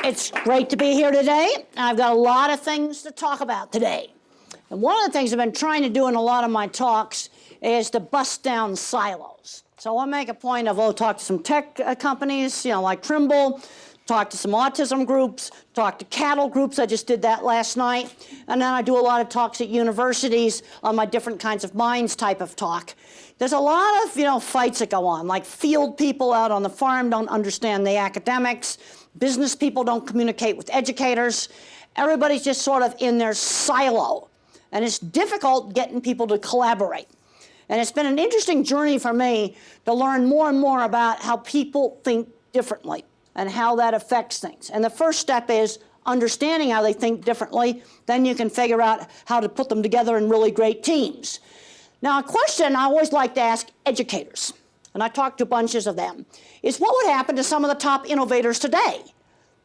It's great to be here today. I've got a lot of things to talk about today. And one of the things I've been trying to do in a lot of my talks is to bust down silos. So I make a point of, talk to some tech companies, like Trimble, talk to some autism groups, talk to cattle groups. I just did that last night. And then I do a lot of talks at universities on my different kinds of minds type of talk. There's a lot of, fights that go on, like field people out on the farm don't understand the academics, business people don't communicate with educators. Everybody's just sort of in their silo. And it's difficult getting people to collaborate. And it's been an interesting journey for me to learn more and more about how people think differently and how that affects things. And the first step is understanding how they think differently. Then you can figure out how to put them together in really great teams. Now, a question I always like to ask educators, and I talk to bunches of them, is what would happen to some of the top innovators today?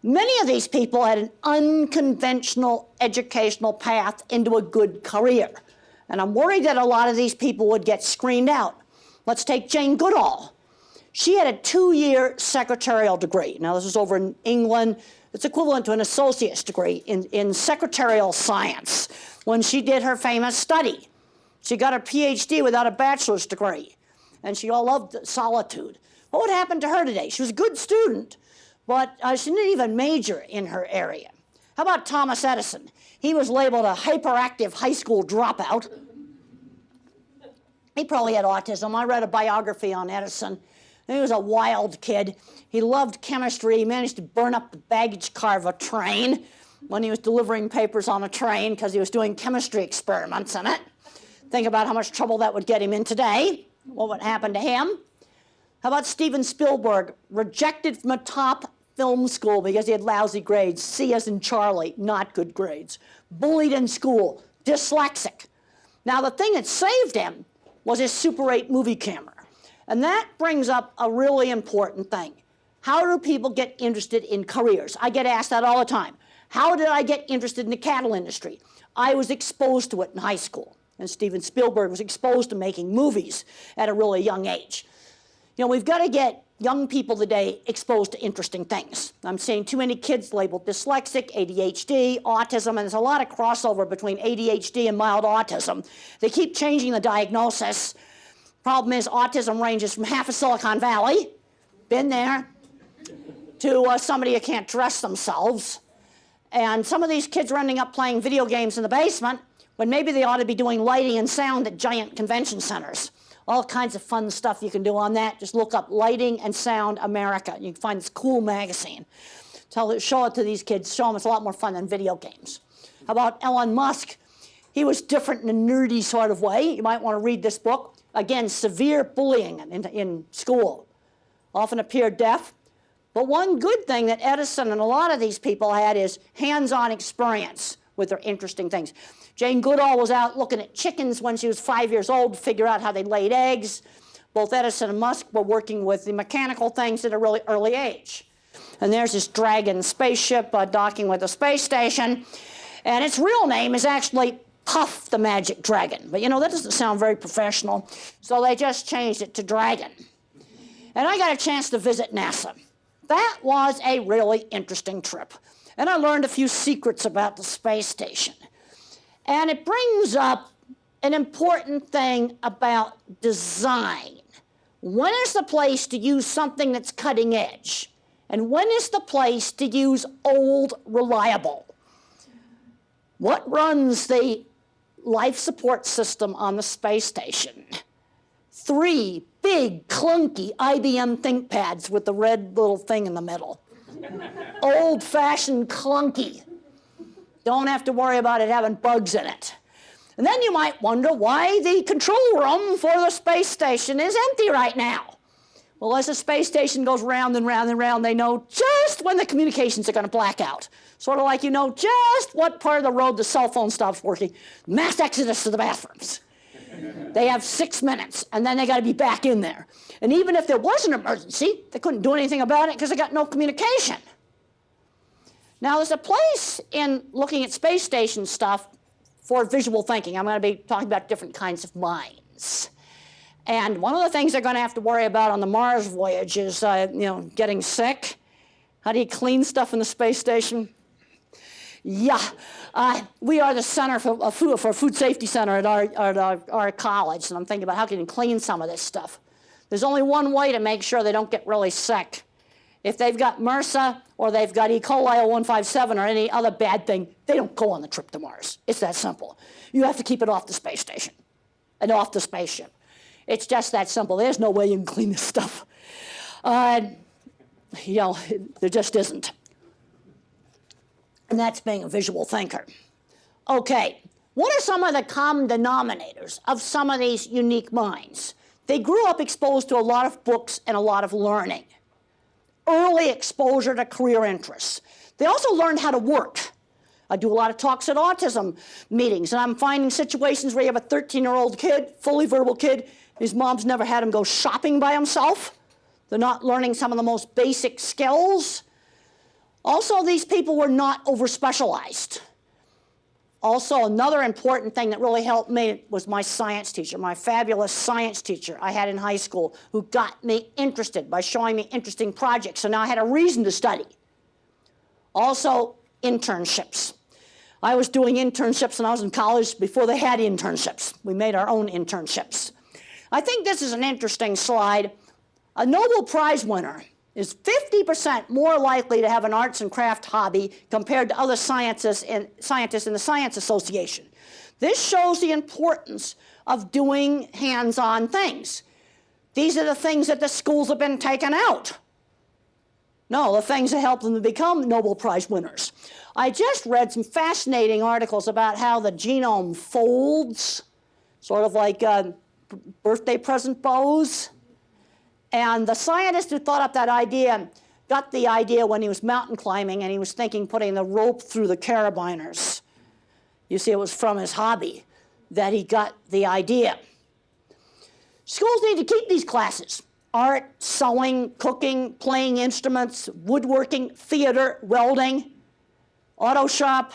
Many of these people had an unconventional educational path into a good career. And I'm worried that a lot of these people would get screened out. Let's take Jane Goodall. She had a 2-year secretarial degree. Now, this is over in England. It's equivalent to an associate's degree in secretarial science when she did her famous study. She got her PhD without a bachelor's degree, and she all loved solitude. What would happen to her today? She was a good student, but she didn't even major in her area. How about Thomas Edison? He was labeled a hyperactive high school dropout. He probably had autism. I read a biography on Edison. He was a wild kid. He loved chemistry. He managed to burn up the baggage car of a train when he was delivering papers on a train because he was doing chemistry experiments in it. Think about how much trouble that would get him in today. What would happen to him? How about Steven Spielberg, rejected from a top film school because he had lousy grades, C as in Charlie, not good grades. Bullied in school, dyslexic. Now the thing that saved him was his Super 8 movie camera. And that brings up a really important thing. How do people get interested in careers? I get asked that all the time. How did I get interested in the cattle industry? I was exposed to it in high school. And Steven Spielberg was exposed to making movies at a really young age. We've got to get young people today exposed to interesting things. I'm seeing too many kids labeled dyslexic, ADHD, autism, and there's a lot of crossover between ADHD and mild autism. They keep changing the diagnosis. Problem is, autism ranges from half of Silicon Valley, been there, to somebody who can't dress themselves. And some of these kids are ending up playing video games in the basement when maybe they ought to be doing lighting and sound at giant convention centers. All kinds of fun stuff you can do on that. Just look up Lighting and Sound America. You can find this cool magazine. Show it to these kids. Show them it's a lot more fun than video games. How about Elon Musk? He was different in a nerdy sort of way. You might want to read this book. Again, severe bullying in school. Often appeared deaf. But one good thing that Edison and a lot of these people had is hands-on experience with their interesting things. Jane Goodall was out looking at chickens when she was 5 years old to figure out how they laid eggs. Both Edison and Musk were working with the mechanical things at a really early age. And there's this Dragon spaceship docking with a space station. And its real name is actually Puff the Magic Dragon. But that doesn't sound very professional. So they just changed it to Dragon. And I got a chance to visit NASA. That was a really interesting trip. And I learned a few secrets about the space station. And it brings up an important thing about design. When is the place to use something that's cutting edge? And when is the place to use old, reliable? What runs the life support system on the space station? 3 big, clunky IBM ThinkPads with the red little thing in the middle. Old-fashioned clunky. Don't have to worry about it having bugs in it. And then you might wonder why the control room for the space station is empty right now. Well, as the space station goes round and round and round, they know just when the communications are going to black out. Sort of like you know just what part of the road the cell phone stops working. Mass exodus to the bathrooms. They have 6 minutes, and then they got to be back in there. And even if there was an emergency, they couldn't do anything about it because they got no communication. Now, there's a place in looking at space station stuff for visual thinking. I'm going to be talking about different kinds of minds. And one of the things they're going to have to worry about on the Mars voyage is, getting sick. How do you clean stuff in the space station? Yeah, we are the center for a food safety center at our college, and I'm thinking about how can you clean some of this stuff. There's only one way to make sure they don't get really sick. If they've got MRSA or they've got E. coli 0157 or any other bad thing, they don't go on the trip to Mars. It's that simple. You have to keep it off the space station and off the spaceship. It's just that simple. There's no way you can clean this stuff. You know, there just isn't. And that's being a visual thinker. Okay, what are some of the common denominators of some of these unique minds? They grew up exposed to a lot of books and a lot of learning. Early exposure to career interests. They also learned how to work. I do a lot of talks at autism meetings, and I'm finding situations where you have a 13-year-old kid, fully verbal kid, his mom's never had him go shopping by himself. They're not learning some of the most basic skills. Also, these people were not over-specialized. Also, another important thing that really helped me was my science teacher, my fabulous science teacher I had in high school, who got me interested by showing me interesting projects. So now I had a reason to study. Also, internships. I was doing internships when I was in college before they had internships. We made our own internships. I think this is an interesting slide. A Nobel Prize winner is 50% more likely to have an arts and craft hobby compared to other scientists in the Science Association. This shows the importance of doing hands-on things. These are the things that the schools have been taken out. No, the things that help them to become Nobel Prize winners. I just read some fascinating articles about how the genome folds, sort of like birthday present bows. And the scientist who thought up that idea got the idea when he was mountain climbing, and he was thinking putting the rope through the carabiners. You see, it was from his hobby that he got the idea. Schools need to keep these classes. Art, sewing, cooking, playing instruments, woodworking, theater, welding, auto shop.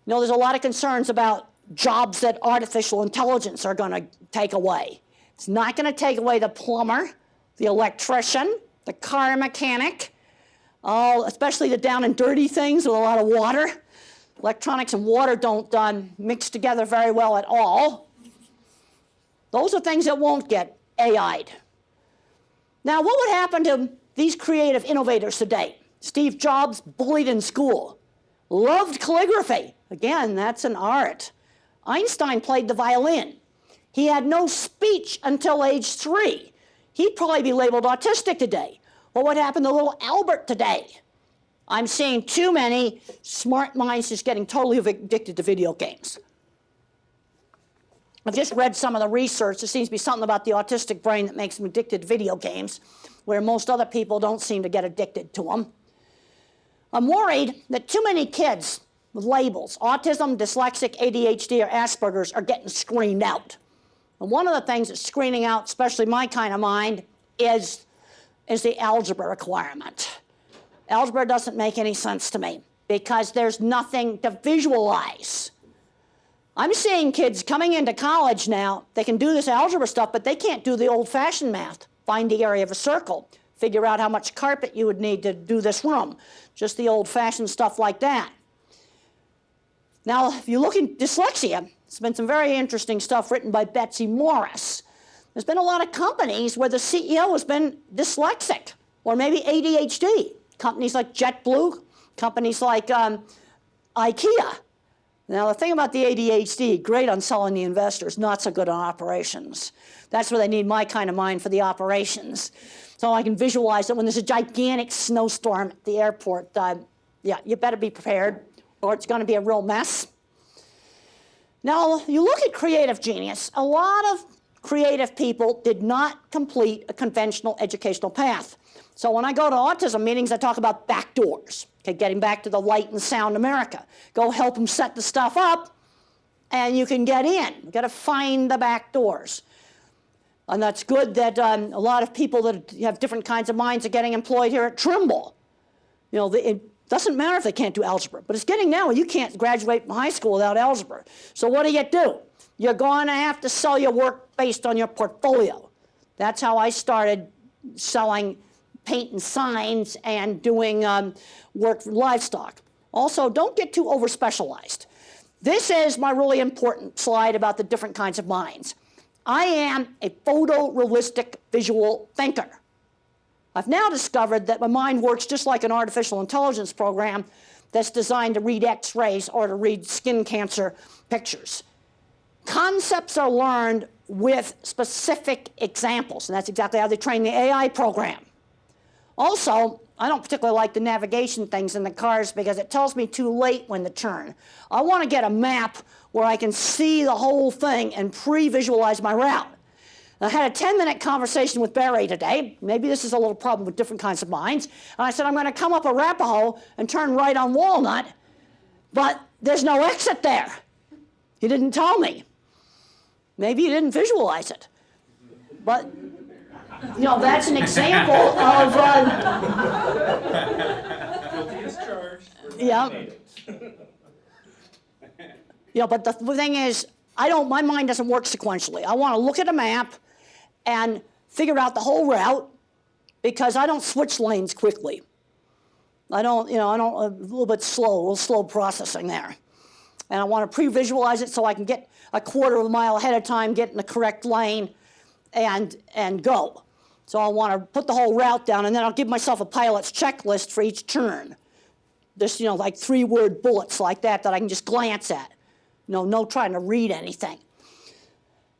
You know, there's a lot of concerns about jobs that artificial intelligence are going to take away. It's not going to take away the plumber, the electrician, the car mechanic, especially the down and dirty things with a lot of water. Electronics and water don't mix together very well at all. Those are things that won't get AI'd. Now, what would happen to these creative innovators today? Steve Jobs, bullied in school, loved calligraphy. Again, that's an art. Einstein played the violin. He had no speech until age 3. He'd probably be labeled autistic today. What would happen to little Albert today? I'm seeing too many smart minds just getting totally addicted to video games. I've just read some of the research. There seems to be something about the autistic brain that makes them addicted to video games, where most other people don't seem to get addicted to them. I'm worried that too many kids with labels, autism, dyslexic, ADHD, or Asperger's, are getting screened out. And one of the things that's screening out, especially my kind of mind, is the algebra requirement. Algebra doesn't make any sense to me because there's nothing to visualize. I'm seeing kids coming into college now, they can do this algebra stuff, but they can't do the old-fashioned math. Find the area of a circle, figure out how much carpet you would need to do this room, just the old-fashioned stuff like that. Now, if you look at dyslexia, there's been some very interesting stuff written by Betsy Morris. There's been a lot of companies where the CEO has been dyslexic or maybe ADHD. Companies like JetBlue, companies like IKEA. Now, the thing about the ADHD, great on selling the investors, not so good on operations. That's where they need my kind of mind for the operations. So I can visualize that when there's a gigantic snowstorm at the airport, yeah, you better be prepared or it's going to be a real mess. Now, you look at creative genius, a lot of creative people did not complete a conventional educational path. So when I go to autism meetings, I talk about back doors. Okay, getting back to the light and sound America. Go help them set the stuff up, and you can get in. You've got to find the back doors. And that's good that a lot of people that have different kinds of minds are getting employed here at Trimble. You know, it doesn't matter if they can't do algebra, but it's getting now where you can't graduate from high school without algebra. So what do? You're going to have to sell your work based on your portfolio. That's how I started selling painting signs and doing work for livestock. Also, don't get too over-specialized. This is my really important slide about the different kinds of minds. I am a photorealistic visual thinker. I've now discovered that my mind works just like an artificial intelligence program that's designed to read X-rays or to read skin cancer pictures. Concepts are learned with specific examples, and that's exactly how they train the AI program. Also, I don't particularly like the navigation things in the cars because it tells me too late when to turn. I want to get a map where I can see the whole thing and pre-visualize my route. I had a 10-minute conversation with Barry today. Maybe this is a little problem with different kinds of minds. And I said, I'm going to come up Arapahoe and turn right on Walnut, but there's no exit there. He didn't tell me. Maybe he didn't visualize it. But, you know, that's an example of... Guilty as charged. Yeah. You know, but the thing is, my mind doesn't work sequentially. I want to look at a map and figure out the whole route because I don't switch lanes quickly. A little slow processing there. And I want to pre-visualize it so I can get a quarter of a mile ahead of time, get in the correct lane, and go. So I want to put the whole route down, and then I'll give myself a pilot's checklist for each turn. Just, like 3-word bullets like that I can just glance at. No trying to read anything.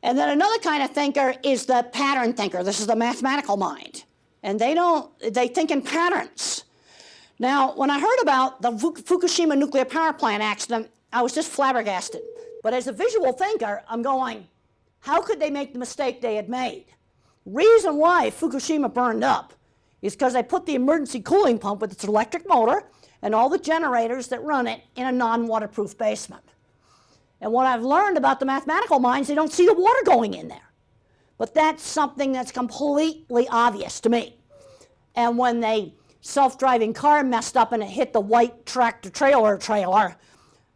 And then another kind of thinker is the pattern thinker. This is the mathematical mind. And they think in patterns. Now, when I heard about the Fukushima nuclear power plant accident, I was just flabbergasted. But as a visual thinker, I'm going, how could they make the mistake they had made? Reason why Fukushima burned up is because they put the emergency cooling pump with its electric motor and all the generators that run it in a non-waterproof basement. And what I've learned about the mathematical minds, they don't see the water going in there. But that's something that's completely obvious to me. And when the self-driving car messed up and it hit the white tractor-trailer,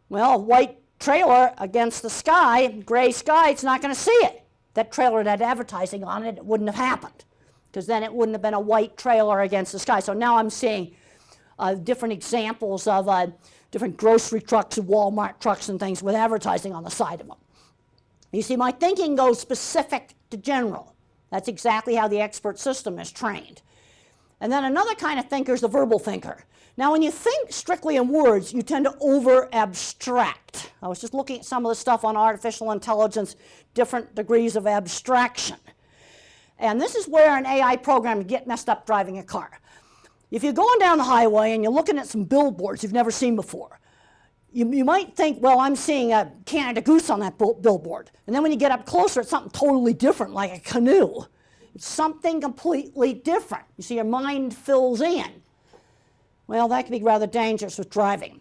well, white trailer against the sky, gray sky, it's not going to see it. That trailer had advertising on it, it wouldn't have happened. Because then it wouldn't have been a white trailer against the sky. So now I'm seeing different examples of different grocery trucks and Walmart trucks and things with advertising on the side of them. You see, my thinking goes specific to general. That's exactly how the expert system is trained. And then another kind of thinker is the verbal thinker. Now, when you think strictly in words, you tend to over-abstract. I was just looking at some of the stuff on artificial intelligence, different degrees of abstraction. And this is where an AI program can get messed up driving a car. If you're going down the highway and you're looking at some billboards you've never seen before, you might think, well, I'm seeing a Canada Goose on that billboard. And then when you get up closer, it's something totally different, like a canoe. It's something completely different. You see, your mind fills in. Well, that can be rather dangerous with driving.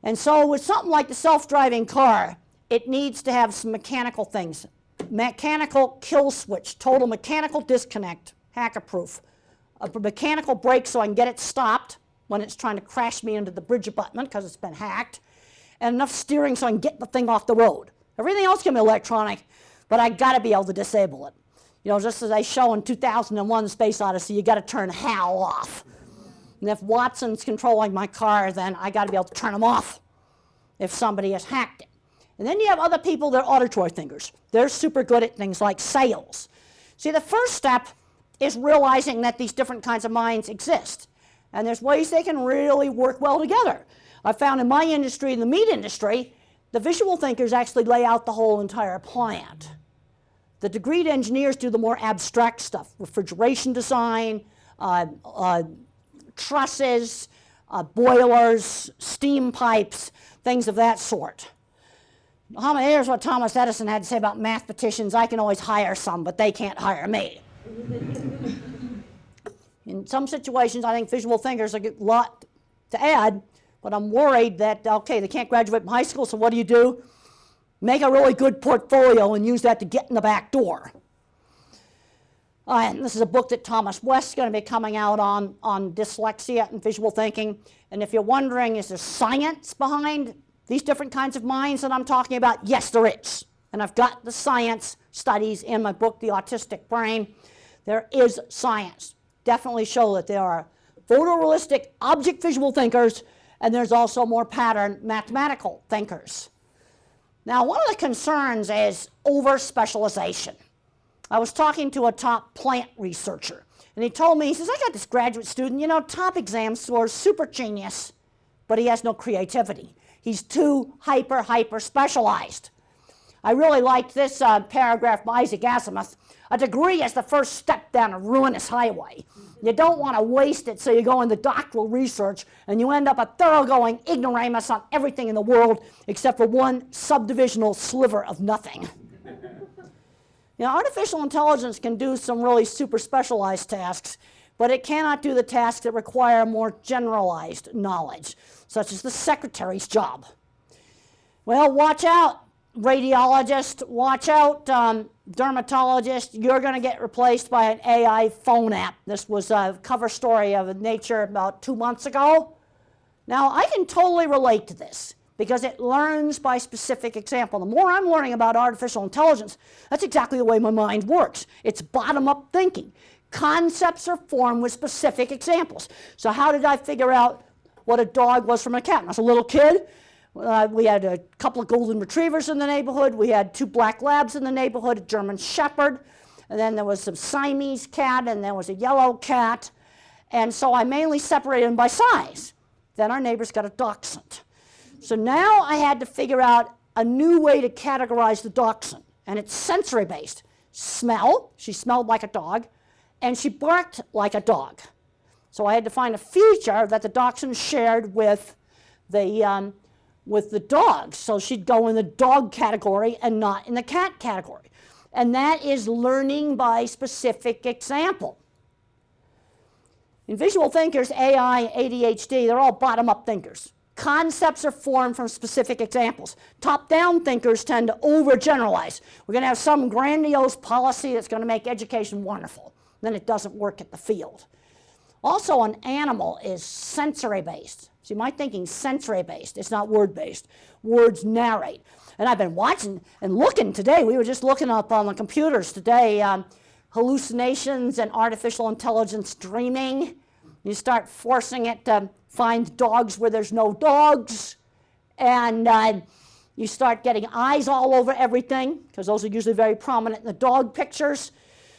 And so with something like the self-driving car, it needs to have some mechanical things. Mechanical kill switch, total mechanical disconnect, hacker-proof. A mechanical brake so I can get it stopped when it's trying to crash me into the bridge abutment because it's been hacked, and enough steering so I can get the thing off the road. Everything else can be electronic, but I got to be able to disable it. Just as they show in 2001 Space Odyssey, you got to turn HAL off. And if Watson's controlling my car, then I got to be able to turn them off if somebody has hacked it. And then you have other people that are auditory thinkers. They're super good at things like sales. See, the first step is realizing that these different kinds of minds exist. And there's ways they can really work well together. I found in my industry, in the meat industry, the visual thinkers actually lay out the whole entire plant. The degreed engineers do the more abstract stuff, refrigeration design, trusses, boilers, steam pipes, things of that sort. Here's what Thomas Edison had to say about mathematicians. I can always hire some, but they can't hire me. In some situations, I think visual thinkers have a lot to add, but I'm worried that, okay, they can't graduate from high school, so what do? Make a really good portfolio and use that to get in the back door. And this is a book that Thomas West is going to be coming out on dyslexia and visual thinking. And if you're wondering, is there science behind these different kinds of minds that I'm talking about? Yes, there is. And I've got the science studies in my book, The Autistic Brain. There is science. definitely show that there are photorealistic object visual thinkers, and there's also more pattern mathematical thinkers. Now, one of the concerns is over-specialization. I was talking to a top plant researcher, and he told me, he says, I got this graduate student, you know, top exam scores, super genius, but he has no creativity. He's too hyper specialized. I really liked this paragraph by Isaac Asimov. A degree is the first step down a ruinous highway. You don't want to waste it, so you go into doctoral research and you end up a thoroughgoing ignoramus on everything in the world except for one subdivisional sliver of nothing. You know, artificial intelligence can do some really super specialized tasks, but it cannot do the tasks that require more generalized knowledge, such as the secretary's job. Well, watch out, radiologist, watch out, dermatologist, you're going to get replaced by an AI phone app. This was a cover story of Nature about 2 months ago. Now, I can totally relate to this because it learns by specific example. The more I'm learning about artificial intelligence, that's exactly the way my mind works. It's bottom-up thinking. Concepts are formed with specific examples. So how did I figure out what a dog was from a cat? When I was a little kid, we had a couple of golden retrievers in the neighborhood. We had 2 black labs in the neighborhood, a German shepherd, and then there was some Siamese cat, and there was a yellow cat. And so I mainly separated them by size. Then our neighbors got a dachshund. So now I had to figure out a new way to categorize the dachshund, and it's sensory-based. Smell, she smelled like a dog, and she barked like a dog. So I had to find a feature that the dachshund shared with the dog. So she'd go in the dog category and not in the cat category. And that is learning by specific example. In visual thinkers, AI, ADHD, they're all bottom-up thinkers. Concepts are formed from specific examples. Top-down thinkers tend to overgeneralize. We're going to have some grandiose policy that's going to make education wonderful. Then it doesn't work at the field. Also, an animal is sensory-based. See, my thinking's sensory-based. It's not word-based. Words narrate. And I've been watching and looking today. We were just looking up on the computers today, hallucinations and artificial intelligence dreaming. You start forcing it to find dogs where there's no dogs. And you start getting eyes all over everything, because those are usually very prominent in the dog pictures.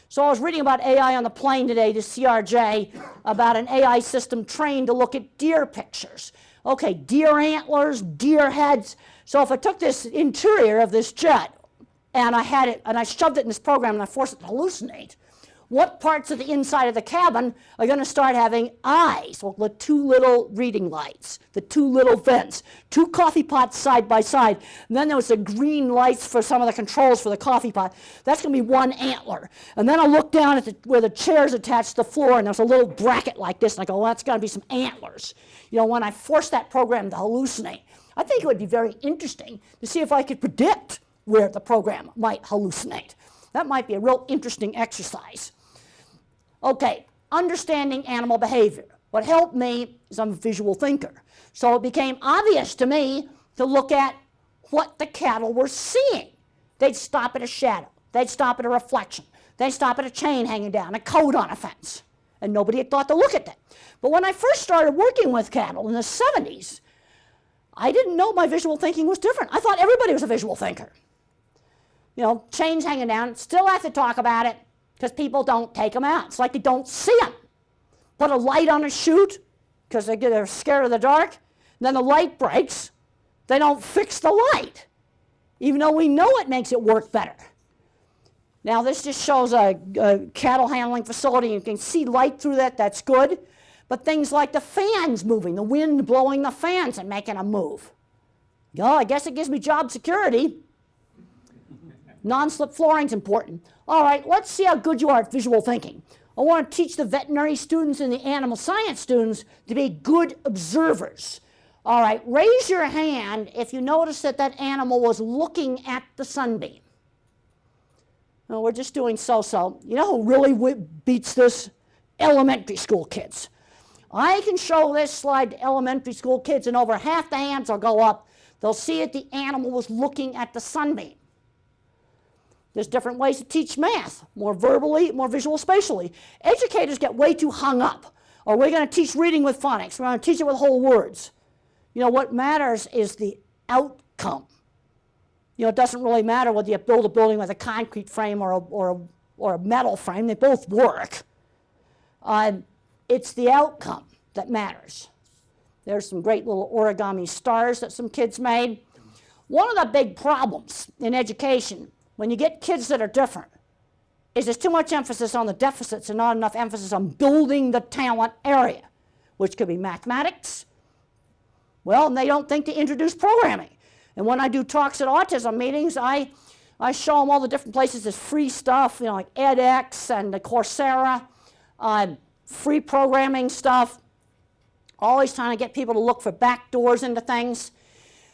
So I was reading about AI on the plane today to CRJ, about an AI system trained to look at deer pictures. Okay, deer antlers, deer heads. So if I took this interior of this jet and I had it, and I shoved it in this program and I forced it to hallucinate, what parts of the inside of the cabin are going to start having eyes? Well, the 2 little reading lights, the 2 little vents, 2 coffee pots side by side, and then there was the green lights for some of the controls for the coffee pot. That's going to be 1 antler. And then I look down at where the chair's attached to the floor, and there's a little bracket like this, and I go, well, that's got to be some antlers. You know, when I forced that program to hallucinate, I think it would be very interesting to see if I could predict where the program might hallucinate. That might be a real interesting exercise. Okay, understanding animal behavior. What helped me is I'm a visual thinker. So it became obvious to me to look at what the cattle were seeing. They'd stop at a shadow. They'd stop at a reflection. They'd stop at a chain hanging down, a coat on a fence. And nobody had thought to look at that. But when I first started working with cattle in the 70s, I didn't know my visual thinking was different. I thought everybody was a visual thinker. You know, chains hanging down, still have to talk about it, because people don't take them out. It's like they don't see them. Put a light on a chute, because they're scared of the dark, and then the light breaks. They don't fix the light, even though we know it makes it work better. Now, this just shows a cattle handling facility. You can see light through that. That's good. But things like the fans moving, the wind blowing the fans and making them move. Oh, I guess it gives me job security. Non-slip flooring's important. All right, let's see how good you are at visual thinking. I want to teach the veterinary students and the animal science students to be good observers. All right, raise your hand if you notice that that animal was looking at the sunbeam. No, we're just doing so-so. You know who really beats this? Elementary school kids. I can show this slide to elementary school kids and over half the hands will go up. They'll see that the animal was looking at the sunbeam. There's different ways to teach math, more verbally, more visual spatially. Educators get way too hung up. Or we're going to teach reading with phonics. We're going to teach it with whole words. You know, what matters is the outcome. You know, it doesn't really matter whether you build a building with a concrete frame or a metal frame. They both work. It's the outcome that matters. There's some great little origami stars that some kids made. One of the big problems in education, when you get kids that are different, is there's too much emphasis on the deficits and not enough emphasis on building the talent area, which could be mathematics. Well, and they don't think to introduce programming. And when I do talks at autism meetings, I show them all the different places there's free stuff, you know, like edX and the Coursera, free programming stuff, always trying to get people to look for back doors into things.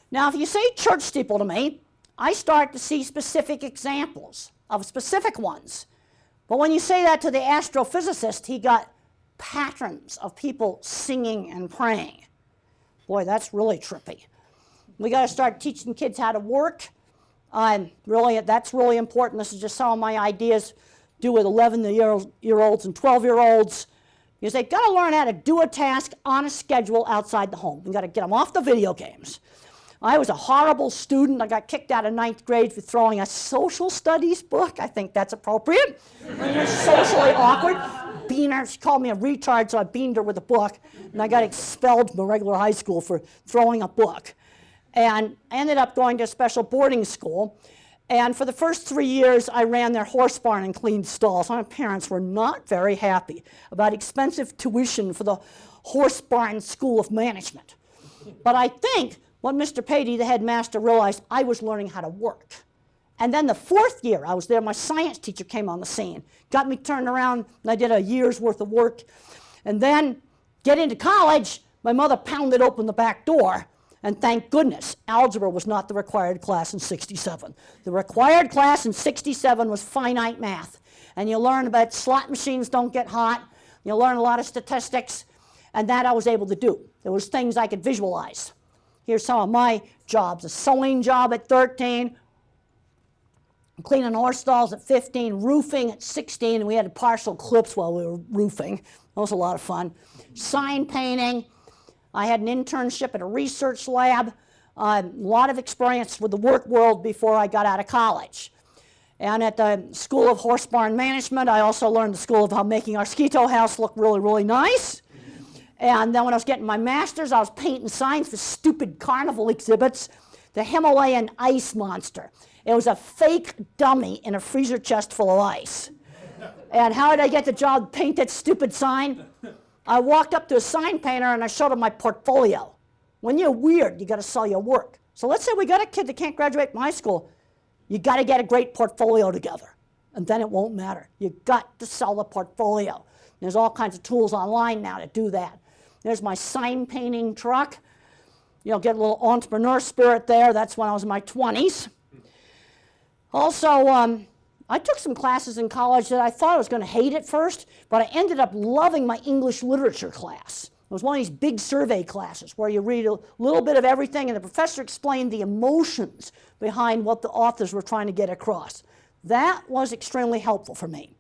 Now, if you say church steeple to me, I start to see specific examples of specific ones. But when you say that to the astrophysicist, he got patterns of people singing and praying. Boy, that's really trippy. We got to start teaching kids how to work. Really, that's really important. This is just some of my ideas. Do with 11-year-olds and 12-year-olds. Because they've got to learn how to do a task on a schedule outside the home. We've got to get them off the video games. I was a horrible student. I got kicked out of 9th grade for throwing a social studies book. I think that's appropriate. When you're socially awkward. Beaner, she called me a retard, so I beamed her with a book. And I got expelled from a regular high school for throwing a book. And I ended up going to a special boarding school. And for the first 3 years, I ran their horse barn and cleaned stalls. My parents were not very happy about expensive tuition for the horse barn school of management. But I think what Mr. Patey, the headmaster, realized I was learning how to work. And then the 4th year I was there, my science teacher came on the scene, got me turned around, and I did a year's worth of work. And then, get into college, my mother pounded open the back door. And thank goodness, algebra was not the required class in '67. The required class in '67 was finite math. And you learn about slot machines don't get hot. You learn a lot of statistics. And that I was able to do. There was things I could visualize. Here's some of my jobs. A sewing job at 13. Cleaning horse stalls at 15. Roofing at 16. And we had partial clips while we were roofing. That was a lot of fun. Sign painting. I had an internship at a research lab, a lot of experience with the work world before I got out of college. And at the School of Horse Barn Management, I also learned the school of how making our Skeeto house look really, really nice. And then when I was getting my master's, I was painting signs for stupid carnival exhibits. The Himalayan ice monster. It was a fake dummy in a freezer chest full of ice. And how did I get the job to paint that stupid sign? I walked up to a sign painter and I showed him my portfolio. When you're weird, you got to sell your work. So let's say we got a kid that can't graduate from high school. You got to get a great portfolio together, and then it won't matter. You got to sell the portfolio. There's all kinds of tools online now to do that. There's my sign painting truck. You know, get a little entrepreneur spirit there. That's when I was in my 20s. Also, I took some classes in college that I thought I was going to hate at first, but I ended up loving my English literature class. It was one of these big survey classes where you read a little bit of everything and the professor explained the emotions behind what the authors were trying to get across. That was extremely helpful for me.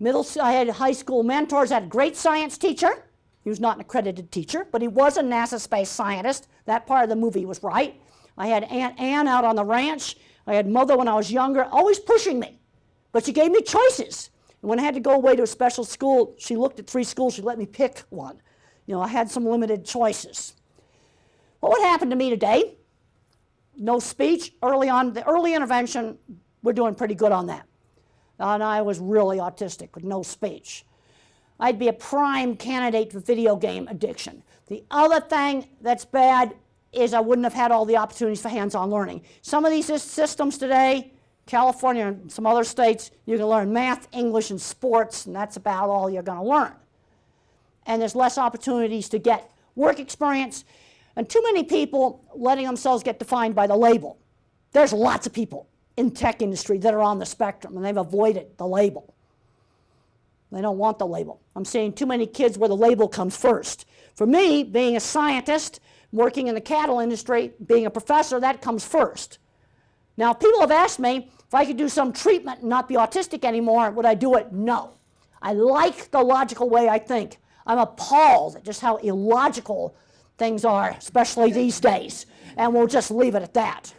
I had high school mentors. I had a great science teacher. He was not an accredited teacher, but he was a NASA space scientist. That part of the movie was right. I had Aunt Ann out on the ranch. I had Mother when I was younger, always pushing me. But she gave me choices. And when I had to go away to a special school, she looked at 3 schools. She let me pick one. You know, I had some limited choices. What would happen to me today? No speech. Early on, the early intervention, we're doing pretty good on that. And I was really autistic with no speech. I'd be a prime candidate for video game addiction. The other thing that's bad is I wouldn't have had all the opportunities for hands-on learning. Some of these systems today, California and some other states, you can learn math, English, and sports, and that's about all you're going to learn. And there's less opportunities to get work experience, and too many people letting themselves get defined by the label. There's lots of people in tech industry that are on the spectrum, and they've avoided the label. They don't want the label. I'm seeing too many kids where the label comes first. For me, being a scientist, working in the cattle industry, being a professor, that comes first. Now, people have asked me if I could do some treatment and not be autistic anymore, would I do it? No. I like the logical way I think. I'm appalled at just how illogical things are, especially these days, and we'll just leave it at that.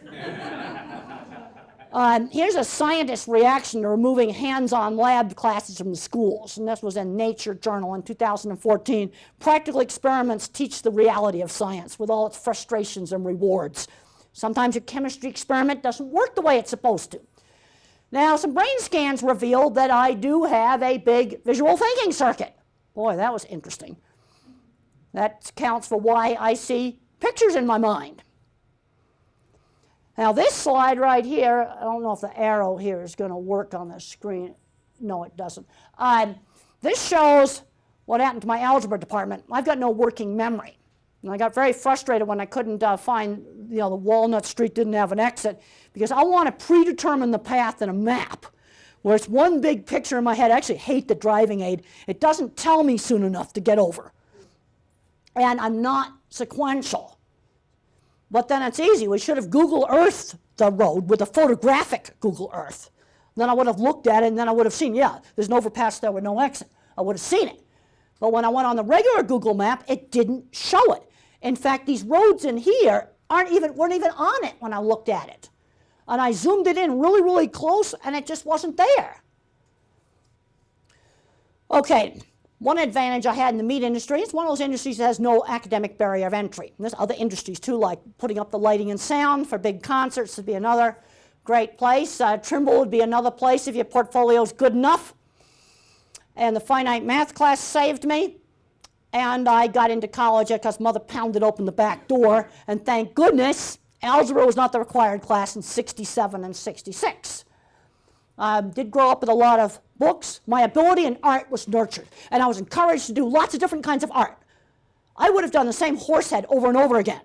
Here's a scientist's reaction to removing hands-on lab classes from the schools, and this was in Nature Journal in 2014. Practical experiments teach the reality of science with all its frustrations and rewards. Sometimes your chemistry experiment doesn't work the way it's supposed to. Now, some brain scans revealed that I do have a big visual thinking circuit. Boy, that was interesting. That accounts for why I see pictures in my mind. Now, this slide right here, I don't know if the arrow here is going to work on the screen. No, it doesn't. This shows what happened to my algebra department. I've got no working memory. And I got very frustrated when I couldn't find, the Walnut Street didn't have an exit, because I want to predetermine the path in a map, where it's one big picture in my head. I actually hate the driving aid. It doesn't tell me soon enough to get over. And I'm not sequential. But then it's easy. We should have Google Earthed the road with a photographic Google Earth. Then I would have looked at it, and then I would have seen, yeah, there's an overpass there with no exit. I would have seen it. But when I went on the regular Google map, it didn't show it. In fact, these roads in here weren't even on it when I looked at it. And I zoomed it in really, really close, and it just wasn't there. Okay, one advantage I had in the meat industry, it's one of those industries that has no academic barrier of entry. And there's other industries too, like putting up the lighting and sound for big concerts would be another great place. Trimble would be another place if your portfolio is good enough. And the finite math class saved me. And I got into college because Mother pounded open the back door. And thank goodness, algebra was not the required class in 67 and 66. Did grow up with a lot of books. My ability in art was nurtured. And I was encouraged to do lots of different kinds of art. I would have done the same horse head over and over again.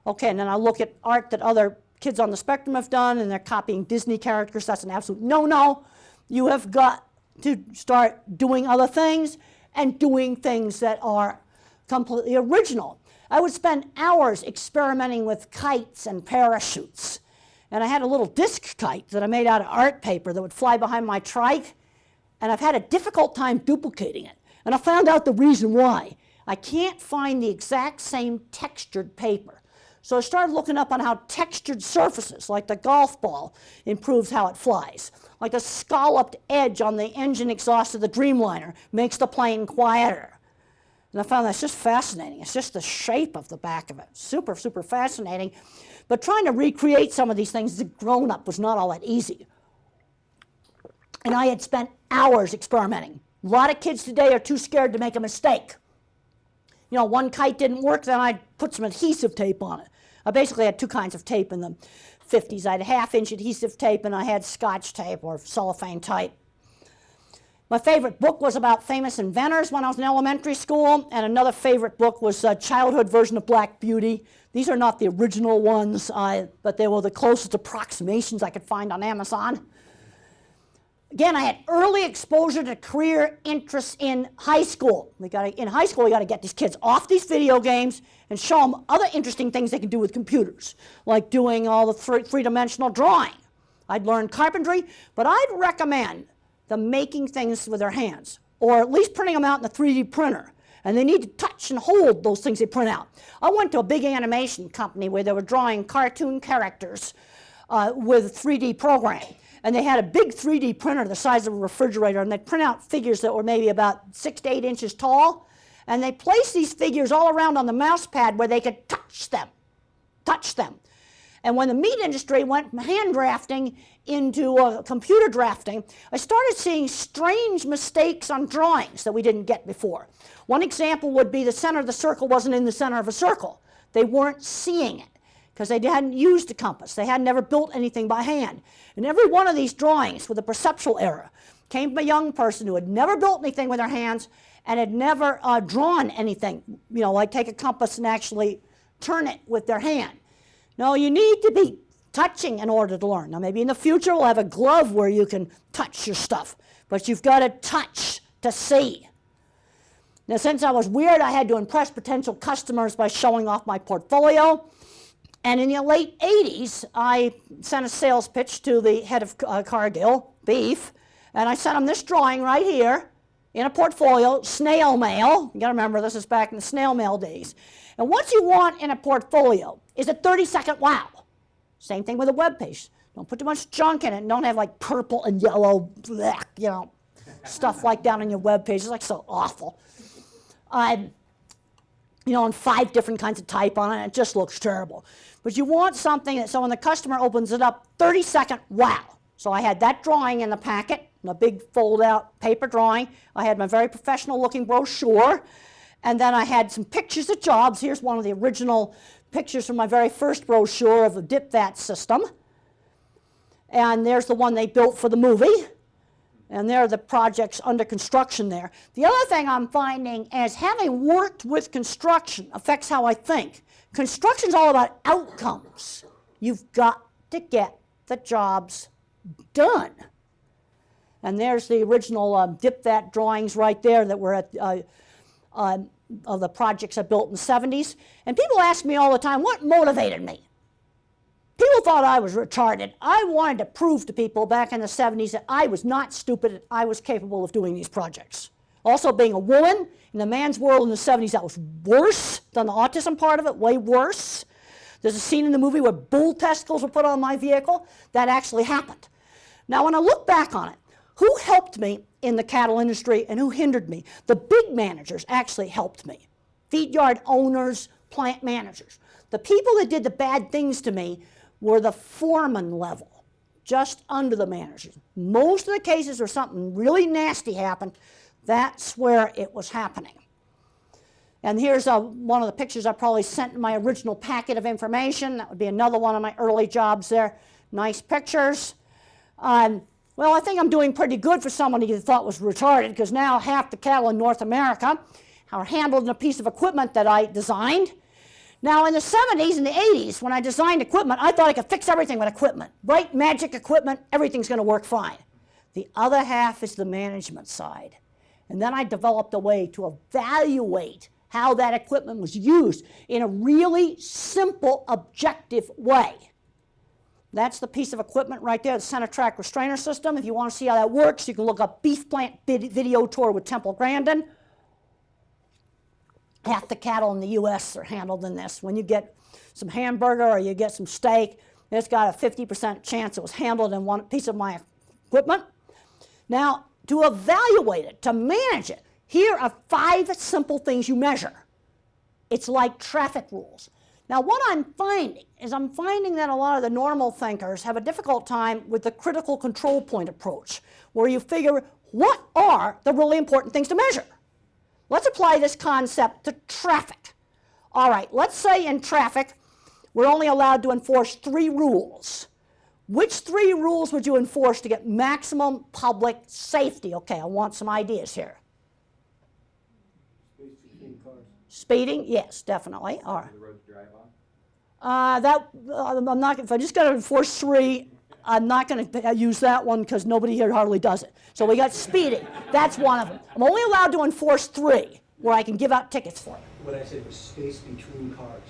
Okay, and then I look at art that other kids on the spectrum have done, and they're copying Disney characters. That's an absolute no-no. You have got to start doing other things and doing things that are completely original. I would spend hours experimenting with kites and parachutes. And I had a little disc kite that I made out of art paper that would fly behind my trike, and I've had a difficult time duplicating it. And I found out the reason why. I can't find the exact same textured paper. So I started looking up on how textured surfaces, like the golf ball, improves how it flies. Like the scalloped edge on the engine exhaust of the Dreamliner makes the plane quieter. And I found that's just fascinating. It's just the shape of the back of it. Super, super fascinating. But trying to recreate some of these things as a grown-up was not all that easy. And I had spent hours experimenting. A lot of kids today are too scared to make a mistake. One kite didn't work, then I'd put some adhesive tape on it. I basically had two kinds of tape in the 50s. I had half-inch adhesive tape, and I had Scotch tape or cellophane tape. My favorite book was about famous inventors when I was in elementary school, and another favorite book was a childhood version of Black Beauty. These are not the original ones, but they were the closest approximations I could find on Amazon. Again, I had early exposure to career interests in high school. In high school, we got to get these kids off these video games and show them other interesting things they can do with computers, like doing all the three-dimensional drawing. I'd learned carpentry, but I'd recommend them making things with their hands, or at least printing them out in a 3D printer. And they need to touch and hold those things they print out. I went to a big animation company where they were drawing cartoon characters with 3D programming. And they had a big 3D printer the size of a refrigerator, and they'd print out figures that were maybe about 6 to 8 inches tall. And they placed these figures all around on the mouse pad where they could touch them. And when the meat industry went from hand drafting into computer drafting, I started seeing strange mistakes on drawings that we didn't get before. One example would be the center of the circle wasn't in the center of a circle. They weren't seeing it because they hadn't used a compass. They had never built anything by hand. And every one of these drawings with a perceptual error came from a young person who had never built anything with their hands and had never drawn anything, like take a compass and actually turn it with their hand. No, you need to be touching in order to learn. Now, maybe in the future we'll have a glove where you can touch your stuff, but you've got to touch to see. Now, since I was weird, I had to impress potential customers by showing off my portfolio. And in the late 80s, I sent a sales pitch to the head of Cargill Beef, and I sent him this drawing right here in a portfolio, snail mail. You gotta remember, this is back in the snail mail days. And what you want in a portfolio is a 30-second wow. Same thing with a web page. Don't put too much junk in it, and don't have like purple and yellow, blech, you know, stuff like that on your web page. It's like so awful. You know, and 5 different kinds of type on it. It just looks terrible. But you want something that, so when the customer opens it up, 30-second wow. So I had that drawing in the packet, a big fold-out paper drawing. I had my very professional-looking brochure, and then I had some pictures of jobs. Here's one of the original pictures from my very first brochure of the dip vat system. And there's the one they built for the movie. And there are the projects under construction there. The other thing I'm finding is having worked with construction affects how I think. Construction's all about outcomes. You've got to get the jobs done. And there's the original dip vat drawings right there that were at, of the projects I built in the 70s. And people ask me all the time, what motivated me? People thought I was retarded. I wanted to prove to people back in the 70s that I was not stupid, I was capable of doing these projects. Also, being a woman in the man's world in the 70s, that was worse than the autism part of it, way worse. There's a scene in the movie where bull testicles were put on my vehicle. That actually happened. Now, when I look back on it, who helped me in the cattle industry and who hindered me? The big managers actually helped me. Feed yard owners, plant managers. The people that did the bad things to me were the foreman level, just under the managers. Most of the cases where something really nasty happened, that's where it was happening. And here's one of the pictures I probably sent in my original packet of information. That would be another one of my early jobs there. Nice pictures. Well, I think I'm doing pretty good for somebody who thought was retarded, because now half the cattle in North America are handled in a piece of equipment that I designed. Now, in the 70s and the 80s, when I designed equipment, I thought I could fix everything with equipment. Bright magic equipment, everything's going to work fine. The other half is the management side. And then I developed a way to evaluate how that equipment was used in a really simple, objective way. That's the piece of equipment right there, the center track restrainer system. If you want to see how that works, you can look up Beef Plant Video Tour with Temple Grandin. Half the cattle in the U.S. are handled in this. When you get some hamburger or you get some steak, it's got a 50% chance it was handled in one piece of my equipment. Now, to evaluate it, to manage it, here are 5 simple things you measure. It's like traffic rules. Now, what I'm finding is I'm finding that a lot of the normal thinkers have a difficult time with the critical control point approach, where you figure, what are the really important things to measure? Let's apply this concept to traffic. All right, let's say in traffic, we're only allowed to enforce 3 rules. Which 3 rules would you enforce to get maximum public safety? Okay, I want some ideas here. Space between cars. Speeding, yes, definitely. All right. The road to drive on? I'm not. If I just got to enforce 3, I'm not going to use that one because nobody here hardly does it. So we got speeding. That's one of them. I'm only allowed to enforce 3, where I can give out tickets for it. What I said was space between cars.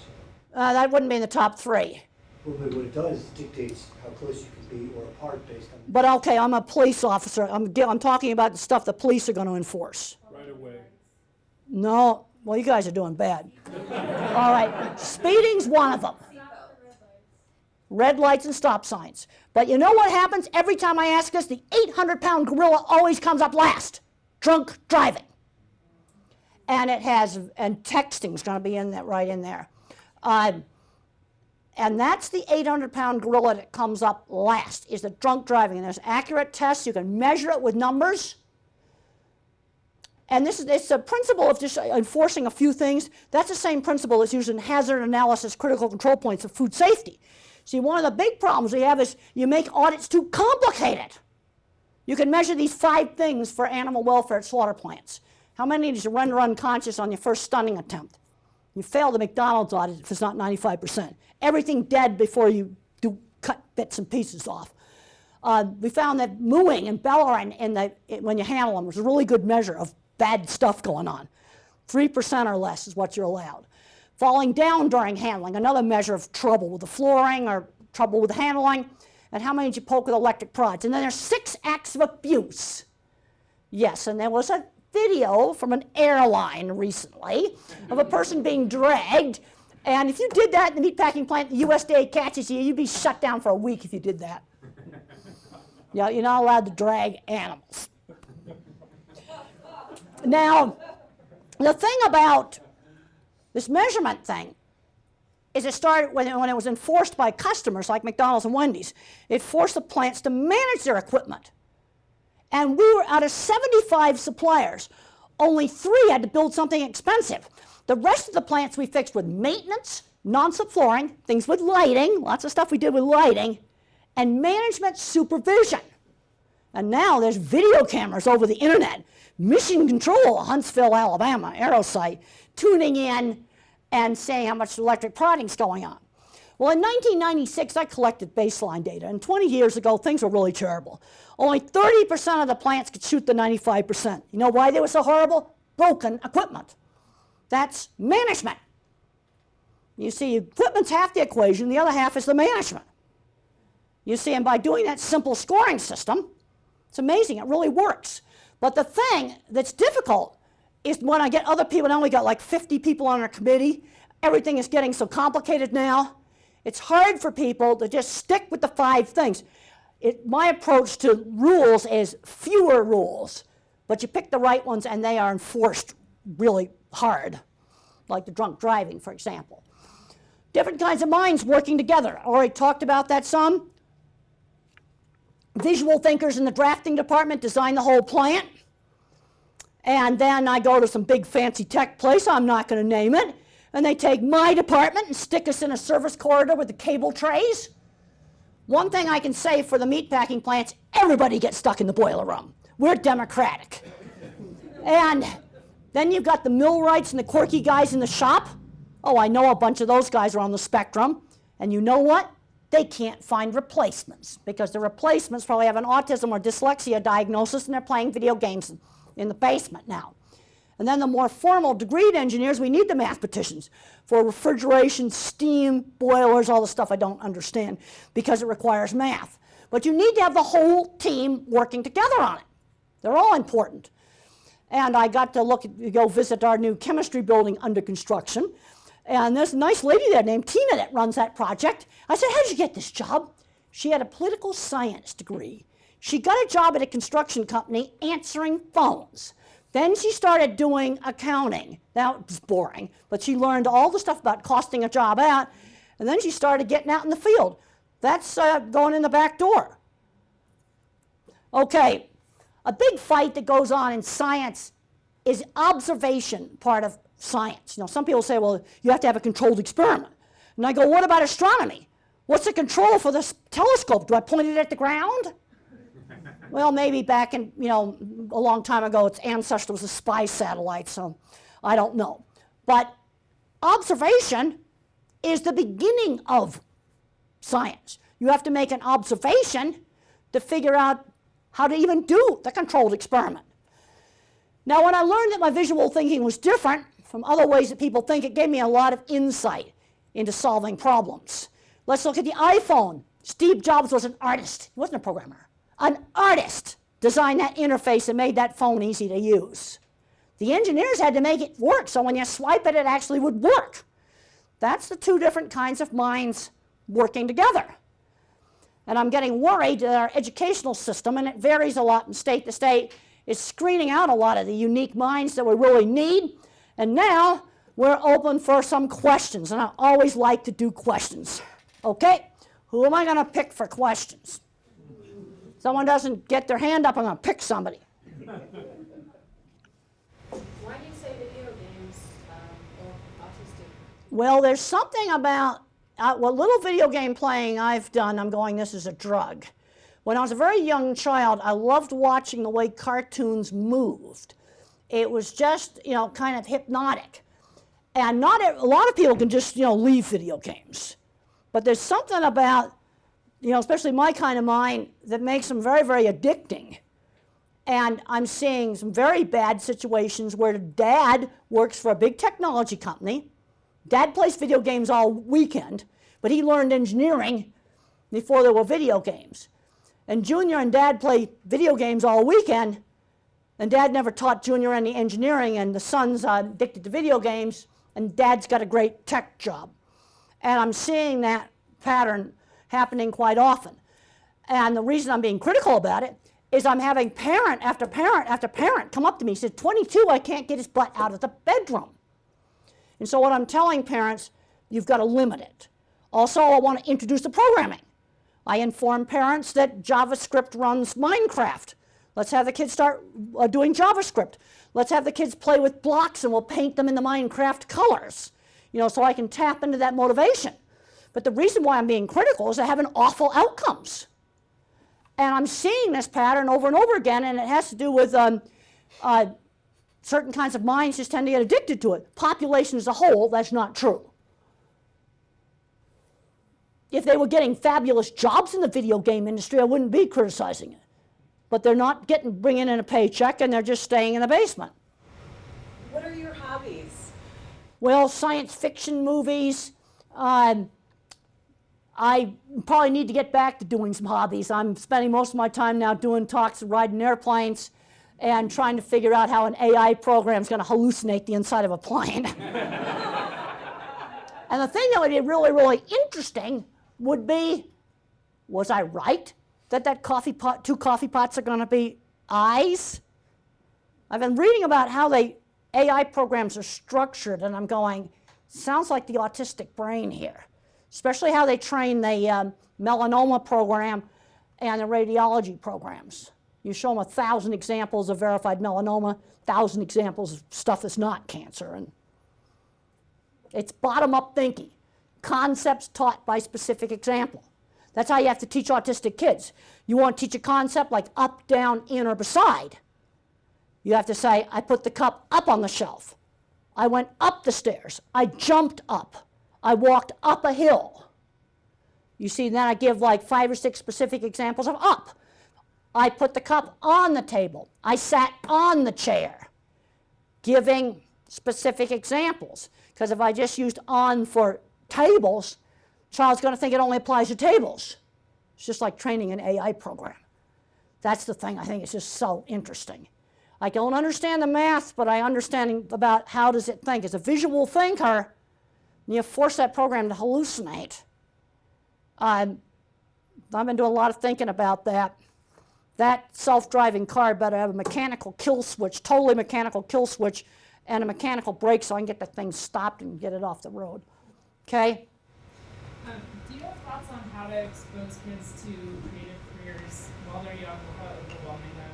That wouldn't be in the top 3. Well, but what it does is dictates how close you can be or apart based on. But okay, I'm a police officer. I'm talking about the stuff the police are going to enforce. Right away. No, well, you guys are doing bad. All right, speeding's one of them. Red lights and stop signs. But you know what happens every time I ask this? The 800-pound gorilla always comes up last. Drunk driving. And it has, and texting's going to be in that, right in there. And that's the 800-pound gorilla that comes up last, is the drunk driving. And there's accurate tests. You can measure it with numbers. And it's a principle of just enforcing a few things. That's the same principle that's used in hazard analysis, critical control points of food safety. See, one of the big problems we have is you make audits too complicated. You can measure these 5 things for animal welfare at slaughter plants. How many did you render unconscious on your first stunning attempt? You fail the McDonald's audit if it's not 95%. Everything dead before you do cut bits and pieces off. We found that mooing and bellowing when you handle them was a really good measure of bad stuff going on. 3% or less is what you're allowed. Falling down during handling, another measure of trouble with the flooring or trouble with handling. And how many did you poke with electric prods? And then there's 6 acts of abuse. Yes, and there was a video from an airline recently of a person being dragged. And if you did that in the meatpacking plant, the USDA catches you, you'd be shut down for a week if you did that. Yeah, you're not allowed to drag animals. Now, the thing about this measurement thing is it started when it was enforced by customers like McDonald's and Wendy's. It forced the plants to manage their equipment. And we were out of 75 suppliers, only 3 had to build something expensive. The rest of the plants we fixed with maintenance, non-slip flooring, things with lighting, lots of stuff we did with lighting, and management supervision. And now there's video cameras over the internet, mission control, Huntsville, Alabama, Aerosite, tuning in and saying how much electric prodding's going on. Well, in 1996, I collected baseline data, and 20 years ago, things were really terrible. Only 30% of the plants could shoot the 95%. You know why they were so horrible? Broken equipment. That's management. You see, equipment's half the equation, the other half is the management. You see, and by doing that simple scoring system, it's amazing, it really works. But the thing that's difficult is when I get other people, now we got like 50 people on our committee, everything is getting so complicated now. It's hard for people to just stick with the 5 things. My approach to rules is fewer rules, but you pick the right ones and they are enforced really hard, like the drunk driving, for example. Different kinds of minds working together. I already talked about that some. Visual thinkers in the drafting department design the whole plant. And then I go to some big fancy tech place, I'm not going to name it, and they take my department and stick us in a service corridor with the cable trays. One thing I can say for the meatpacking plants, everybody gets stuck in the boiler room. We're democratic. And then you've got the millwrights and the quirky guys in the shop. Oh, I know a bunch of those guys are on the spectrum. And you know what? They can't find replacements because the replacements probably have an autism or dyslexia diagnosis and they're playing video games in the basement now. And then the more formal degreed engineers, we need the mathematicians for refrigeration, steam, boilers, all the stuff I don't understand because it requires math. But you need to have the whole team working together on it. They're all important. And I got to go visit our new chemistry building under construction. And there's a nice lady there named Tina that runs that project. I said, how did you get this job? She had a political science degree. She got a job at a construction company answering phones. Then she started doing accounting. That was boring, but she learned all the stuff about costing a job out, and then she started getting out in the field. That's going in the back door. Okay, a big fight that goes on in science is observation part of science. You know, some people say, well, you have to have a controlled experiment. And I go, what about astronomy? What's the control for this telescope? Do I point it at the ground? Well, maybe back in, a long time ago, its ancestor was a spy satellite, so I don't know. But observation is the beginning of science. You have to make an observation to figure out how to even do the controlled experiment. Now, when I learned that my visual thinking was different from other ways that people think, it gave me a lot of insight into solving problems. Let's look at the iPhone. Steve Jobs was an artist. He wasn't a programmer. An artist designed that interface and made that phone easy to use. The engineers had to make it work, so when you swipe it, it actually would work. That's the 2 different kinds of minds working together. And I'm getting worried that our educational system, and it varies a lot from state to state, is screening out a lot of the unique minds that we really need. And now we're open for some questions, and I always like to do questions. Okay, who am I going to pick for questions? Someone doesn't get their hand up, I'm going to pick somebody. Why do you say video games are autistic? Well, there's something about what little video game playing I've done, I'm going, this is a drug. When I was a very young child, I loved watching the way cartoons moved. It was just, kind of hypnotic. And a lot of people can just, leave video games. But there's something about, especially my kind of mind, that makes them very, very addicting. And I'm seeing some very bad situations where dad works for a big technology company, Dad plays video games all weekend, but he learned engineering before there were video games. And Junior and Dad play video games all weekend, and Dad never taught Junior any engineering, and the son's addicted to video games, and Dad's got a great tech job. And I'm seeing that pattern happening quite often. And the reason I'm being critical about it is I'm having parent after parent after parent come up to me and say, 22, I can't get his butt out of the bedroom. And so what I'm telling parents, you've got to limit it. Also, I want to introduce the programming. I inform parents that JavaScript runs Minecraft. Let's have the kids start doing JavaScript. Let's have the kids play with blocks and we'll paint them in the Minecraft colors, so I can tap into that motivation. But the reason why I'm being critical is they're having awful outcomes. And I'm seeing this pattern over and over again, and it has to do with certain kinds of minds just tend to get addicted to it. Population as a whole, that's not true. If they were getting fabulous jobs in the video game industry, I wouldn't be criticizing it. But they're not bringing in a paycheck, and they're just staying in the basement. What are your hobbies? Well, science fiction movies. I probably need to get back to doing some hobbies. I'm spending most of my time now doing talks and riding airplanes and trying to figure out how an AI program is going to hallucinate the inside of a plane. And the thing that would be really, really interesting would be, was I right that two coffee pots are going to be eyes? I've been reading about how AI programs are structured, and I'm going, sounds like the autistic brain here, especially how they train the melanoma program and the radiology programs. You show them 1,000 examples of verified melanoma, 1,000 examples of stuff that's not cancer, and it's bottom-up thinking. Concepts taught by specific example. That's how you have to teach autistic kids. You want to teach a concept like up, down, in, or beside. You have to say, I put the cup up on the shelf. I went up the stairs. I jumped up. I walked up a hill. You see, then I give like 5 or 6 specific examples of up. I put the cup on the table. I sat on the chair. Giving specific examples. Because if I just used on for tables, child's going to think it only applies to tables. It's just like training an AI program. That's the thing I think is just so interesting. I don't understand the math, but I understand about how does it think. As a visual thinker, you force that program to hallucinate. I've been doing a lot of thinking about that. That self-driving car better have a mechanical kill switch, totally mechanical kill switch, and a mechanical brake so I can get the thing stopped and get it off the road. Okay? Do you have thoughts on how to expose kids to creative careers while they're young without overwhelming them?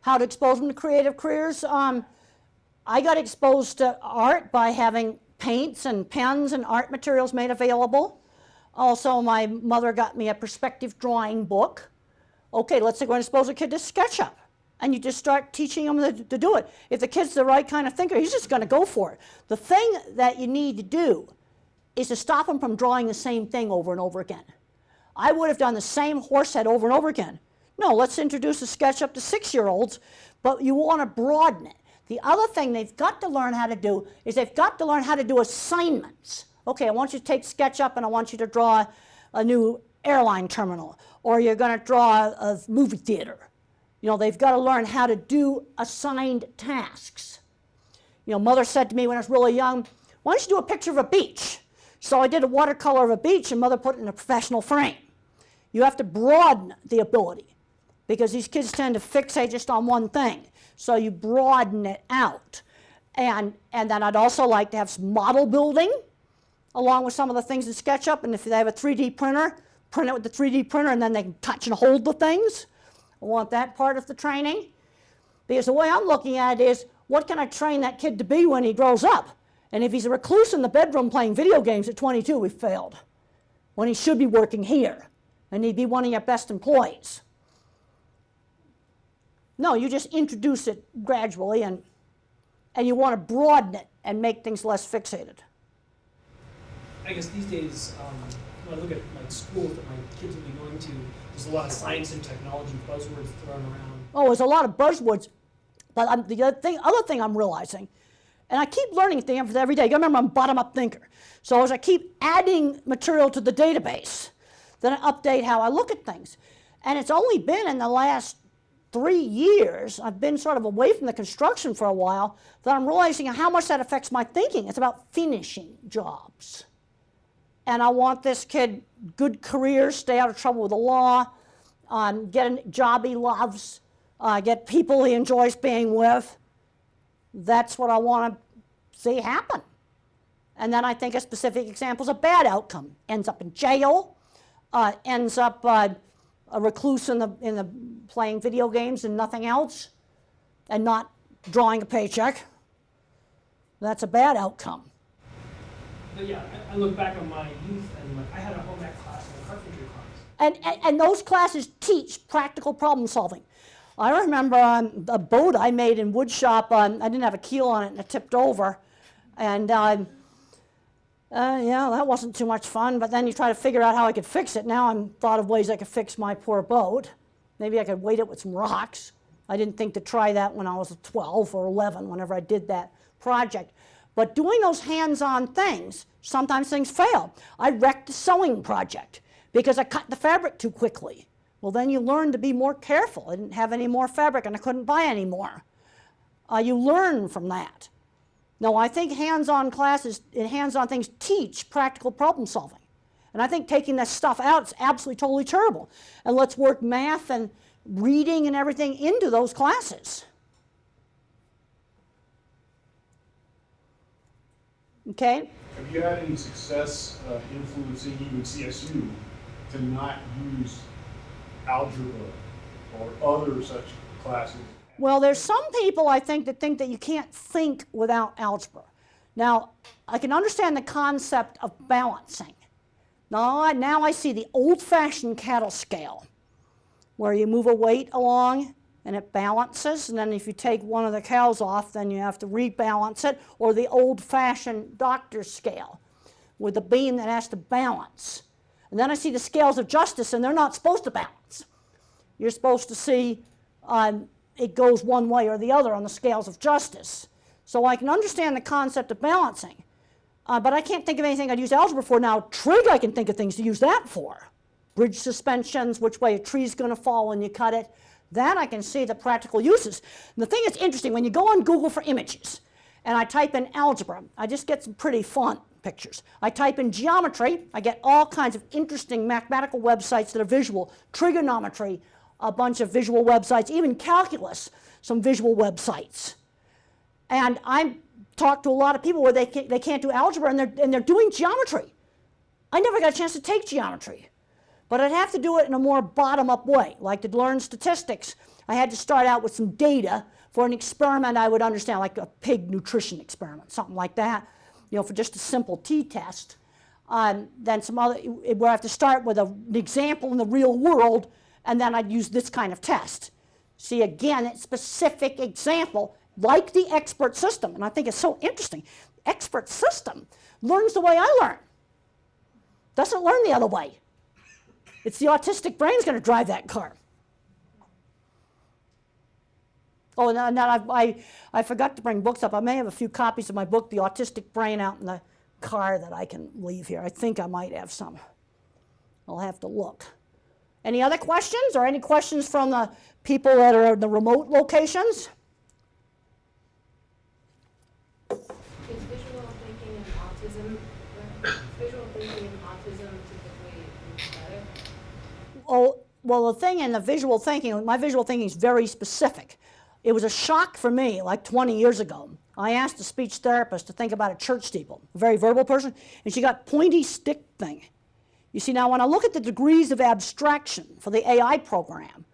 How to expose them to creative careers? I got exposed to art by having paints and pens and art materials made available. Also, my mother got me a perspective drawing book. Okay, let's say we're going to expose a kid to SketchUp. And you just start teaching them to do it. If the kid's the right kind of thinker, he's just going to go for it. The thing that you need to do is to stop him from drawing the same thing over and over again. I would have done the same horse head over and over again. No, let's introduce a SketchUp to 6-year-olds, but you want to broaden it. The other thing they've got to learn how to do is they've got to learn how to do assignments. Okay, I want you to take SketchUp and I want you to draw a new airline terminal, or you're going to draw a movie theater. They've got to learn how to do assigned tasks. Mother said to me when I was really young, why don't you do a picture of a beach? So I did a watercolor of a beach, and Mother put it in a professional frame. You have to broaden the ability, because these kids tend to fixate just on one thing. So you broaden it out. And then I'd also like to have some model building, along with some of the things in SketchUp. And if they have a 3D printer, print it with the 3D printer, and then they can touch and hold the things. I want that part of the training. Because the way I'm looking at it is, what can I train that kid to be when he grows up? And if he's a recluse in the bedroom playing video games at 22, we've failed. When he should be working here, and he'd be one of your best employees. No, you just introduce it gradually, and you want to broaden it and make things less fixated. I guess these days, when I look at schools that my kids will be going to, there's a lot of science and technology buzzwords thrown around. Oh, there's a lot of buzzwords, but the other thing I'm realizing And I keep learning things every day. You remember, I'm a bottom-up thinker. So as I keep adding material to the database, then I update how I look at things. And it's only been in the last 3 years, I've been sort of away from the construction for a while, that I'm realizing how much that affects my thinking. It's about finishing jobs. And I want this kid good career, stay out of trouble with the law, get a job he loves, get people he enjoys being with. That's what I want to see happen. And then I think a specific example is a bad outcome. Ends up in jail, ends up a recluse in the playing video games and nothing else, and not drawing a paycheck. That's a bad outcome. But yeah, I look back on my youth and like I had a home ec class and a carpentry class. And those classes teach practical problem solving. I remember a boat I made in wood shop, I didn't have a keel on it and it tipped over. And yeah, that wasn't too much fun, but then you try to figure out how I could fix it. Now I'm thought of ways I could fix my poor boat. Maybe I could weight it with some rocks. I didn't think to try that when I was 12 or 11, whenever I did that project. But doing those hands-on things, sometimes things fail. I wrecked a sewing project because I cut the fabric too quickly. Well, then you learn to be more careful. I didn't have any more fabric and I couldn't buy any more. You learn from that. No, I think hands-on classes and hands-on things teach practical problem solving. And I think taking this stuff out is absolutely, totally terrible. And let's work math and reading and everything into those classes. Okay? Have you had any success influencing even CSU to not use algebra or other such classes? Well, there's some people, I think that you can't think without algebra. Now, I can understand the concept of balancing. Now I see the old-fashioned cattle scale, where you move a weight along and it balances, and then if you take one of the cows off, then you have to rebalance it, or the old-fashioned doctor's scale, with a beam that has to balance. And then I see the scales of justice, and they're not supposed to balance. You're supposed to see it goes one way or the other on the scales of justice. So I can understand the concept of balancing, but I can't think of anything I'd use algebra for. Now, trig, I can think of things to use that for. Bridge suspensions, which way a tree's going to fall when you cut it. That I can see the practical uses. And the thing that's interesting, when you go on Google for images, and I type in algebra, I just get some pretty font pictures. I type in geometry, I get all kinds of interesting mathematical websites that are visual, trigonometry, a bunch of visual websites, even calculus, some visual websites. And I talk to a lot of people where they can't do algebra and they're doing geometry. I never got a chance to take geometry, but I'd have to do it in a more bottom-up way. Like to learn statistics, I had to start out with some data for an experiment I would understand, like a pig nutrition experiment, something like that, for just a simple t-test. Then some other, where I have to start with an example in the real world, and then I'd use this kind of test. See, again, a specific example, like the expert system, and I think it's so interesting. Expert system learns the way I learn. Doesn't learn the other way. It's the autistic brain's going to drive that car. Oh, and then I forgot to bring books up. I may have a few copies of my book, The Autistic Brain, out in the car that I can leave here. I think I might have some. I'll have to look. Any other questions, or any questions from the people that are in the remote locations? Is visual thinking and autism typically better? Oh, well, the thing in the visual thinking, my visual thinking is very specific. It was a shock for me, like 20 years ago. I asked a speech therapist to think about a church steeple, a very verbal person, and she got pointy stick thing. You see, now when I look at the degrees of abstraction for the AI program,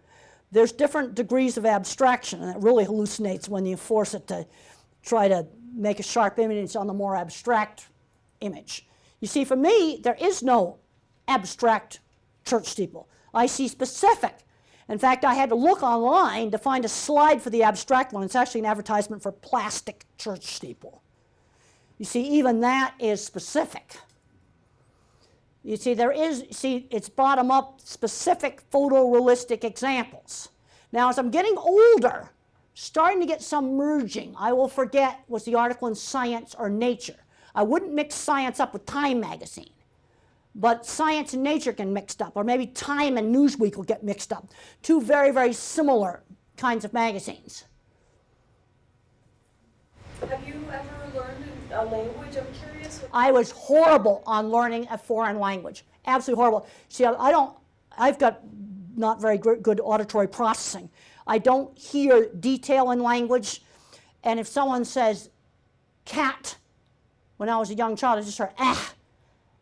there's different degrees of abstraction, and it really hallucinates when you force it to try to make a sharp image on the more abstract image. You see, for me, there is no abstract church steeple. I see specific. In fact, I had to look online to find a slide for the abstract one. It's actually an advertisement for plastic church steeple. You see, even that is specific. You see, it's bottom-up specific photorealistic examples. Now, as I'm getting older, starting to get some merging. I will forget, was the article in Science or Nature? I wouldn't mix Science up with Time magazine, but Science and Nature can mixed up, or maybe Time and Newsweek will get mixed up. Two very, very similar kinds of magazines. Have you ever learned a language? I'm curious. I was horrible on learning a foreign language. Absolutely horrible. See, I've got not very good auditory processing. I don't hear detail in language. And if someone says cat, when I was a young child, I just heard ah.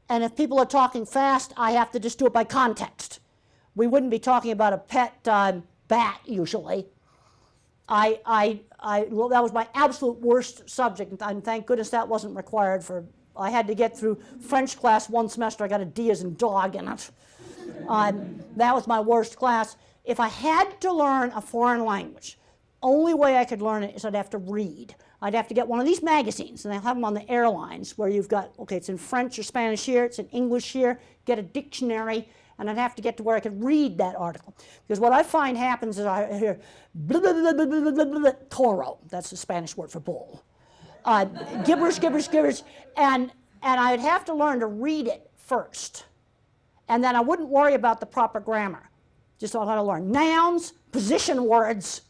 And if people are talking fast, I have to just do it by context. We wouldn't be talking about a pet bat usually. Well, that was my absolute worst subject, and thank goodness that wasn't required for. I had to get through French class one semester. I got a D as in dog in it. That was my worst class. If I had to learn a foreign language, only way I could learn it is I'd have to read. I'd have to get one of these magazines, and they'll have them on the airlines where you've got, okay, it's in French or Spanish here, it's in English here, get a dictionary, and I'd have to get to where I could read that article. Because what I find happens is I hear, blah, blah, blah, blah, blah, blah, blah, toro, that's the Spanish word for bull. Gibberish, gibberish, gibberish, and I'd have to learn to read it first. And then I wouldn't worry about the proper grammar. Just how to learn nouns, position words,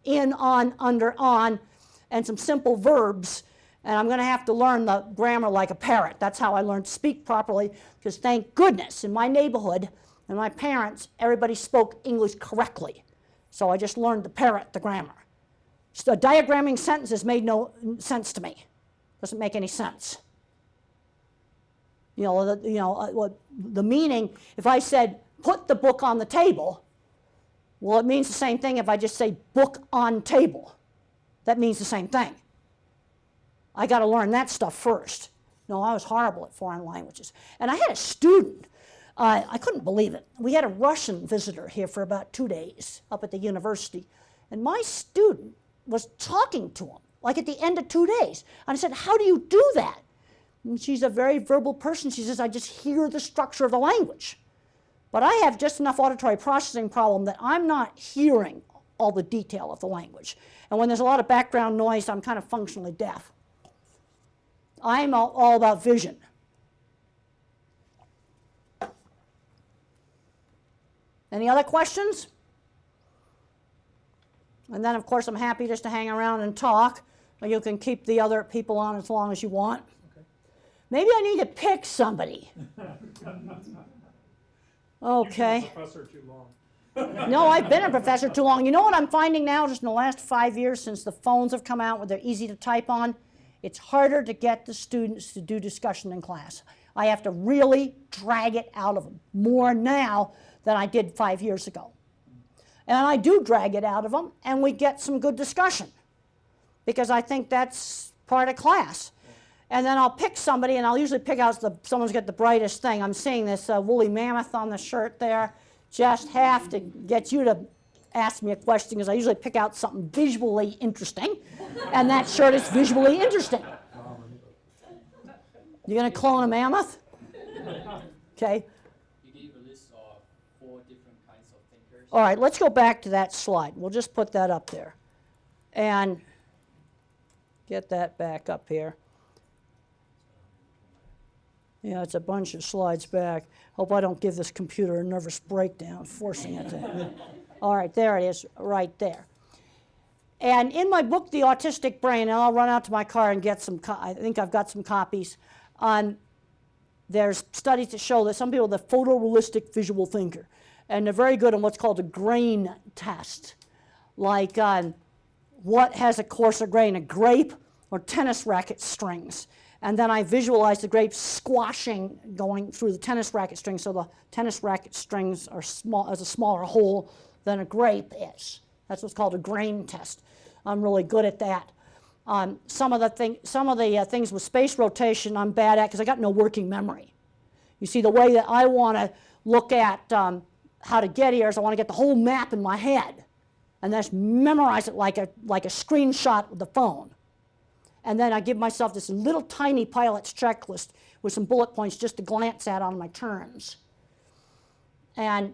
in, on, under, on, and some simple verbs. And I'm going to have to learn the grammar like a parrot. That's how I learned to speak properly, because thank goodness in my neighborhood and my parents, everybody spoke English correctly. So I just learned to parrot the grammar. So diagramming sentences made no sense to me. Doesn't make any sense. The meaning, if I said, put the book on the table, well, it means the same thing if I just say book on table. That means the same thing. I got to learn that stuff first. No, I was horrible at foreign languages. And I had a student, I couldn't believe it. We had a Russian visitor here for about 2 days up at the university. And my student was talking to him, like at the end of 2 days. And I said, how do you do that? And she's a very verbal person. She says, I just hear the structure of the language. But I have just enough auditory processing problem that I'm not hearing all the detail of the language. And when there's a lot of background noise, I'm kind of functionally deaf. I'm all about vision. Any other questions? And then, of course, I'm happy just to hang around and talk. Or you can keep the other people on as long as you want. Okay. Maybe I need to pick somebody. Okay. You've been a professor too long. No, I've been a professor too long. You know what I'm finding now, just in the last 5 years since the phones have come out where they're easy to type on? It's harder to get the students to do discussion in class. I have to really drag it out of them more now than I did 5 years ago. And I do drag it out of them, and we get some good discussion because I think that's part of class. And then I'll pick somebody, and I'll usually pick out someone's got the brightest thing. I'm seeing this woolly mammoth on the shirt there. Just have to get you to ask me a question because I usually pick out something visually interesting, and that shirt is visually interesting. You gonna clone a mammoth? Okay. You gave a list of 4 different kinds of thinkers. All right, let's go back to that slide. We'll just put that up there. And get that back up here. Yeah, it's a bunch of slides back. Hope I don't give this computer a nervous breakdown, forcing it to. All right, there it is, right there. And in my book, The Autistic Brain, and I'll run out to my car and get some, I think I've got some copies. There's studies that show that some people are the photorealistic visual thinker. And they're very good on what's called a grain test. Like what has a coarser grain, a grape or tennis racket strings? And then I visualize the grape squashing going through the tennis racket strings, so the tennis racket strings are small, as a smaller hole than a grape is. That's what's called a grain test. I'm really good at that. Some of the things with space rotation I'm bad at because I got no working memory. You see, the way that I want to look at how to get here is I want to get the whole map in my head and then just memorize it like a screenshot with the phone. And then I give myself this little tiny pilot's checklist with some bullet points just to glance at on my turns. And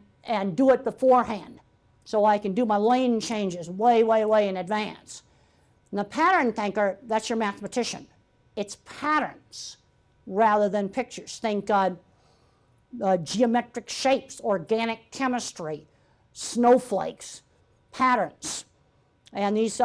do it beforehand. so I can do my lane changes way, way, way in advance. And the pattern thinker, that's your mathematician. It's patterns rather than pictures. Think geometric shapes, organic chemistry, snowflakes, patterns. And these